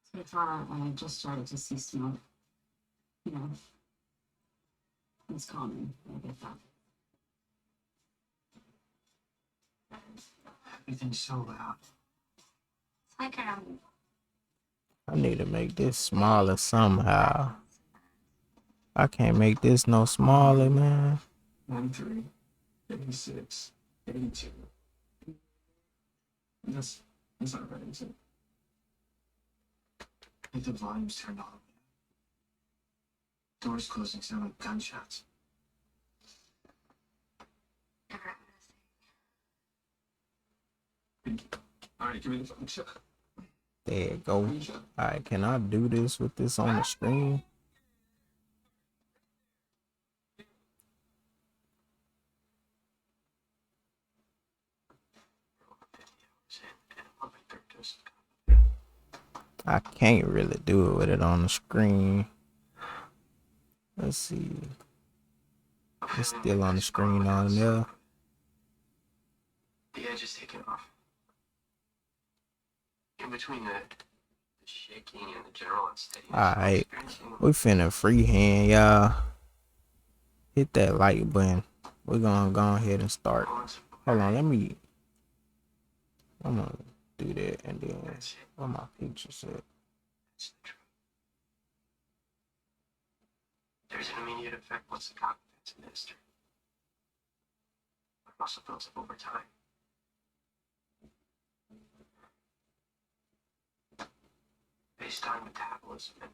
So it's not, I just started to see smoke, you know, it's common. I get that. Everything's so loud. It's like I need to make this smaller somehow. I can't make this no smaller, man. 93, 86, 82. That's not right, is it? I think the volume's turned on. Doors closing sound like gunshots. Alright, give me the phone shot. There you go. Alright, can I do this with this on the screen? I can't really do it with it on the screen. Let's see. It's still on the screen on there. The edge is taken off. In between the shaking and the general unsteadiness. Alright, we finna freehand, y'all. Hit that like button. We're gonna go ahead and start. Hold on, I'm gonna do that and then where my pictures at? There's an immediate effect once the cognizance is administered. But also builds up over time. Based on metabolism and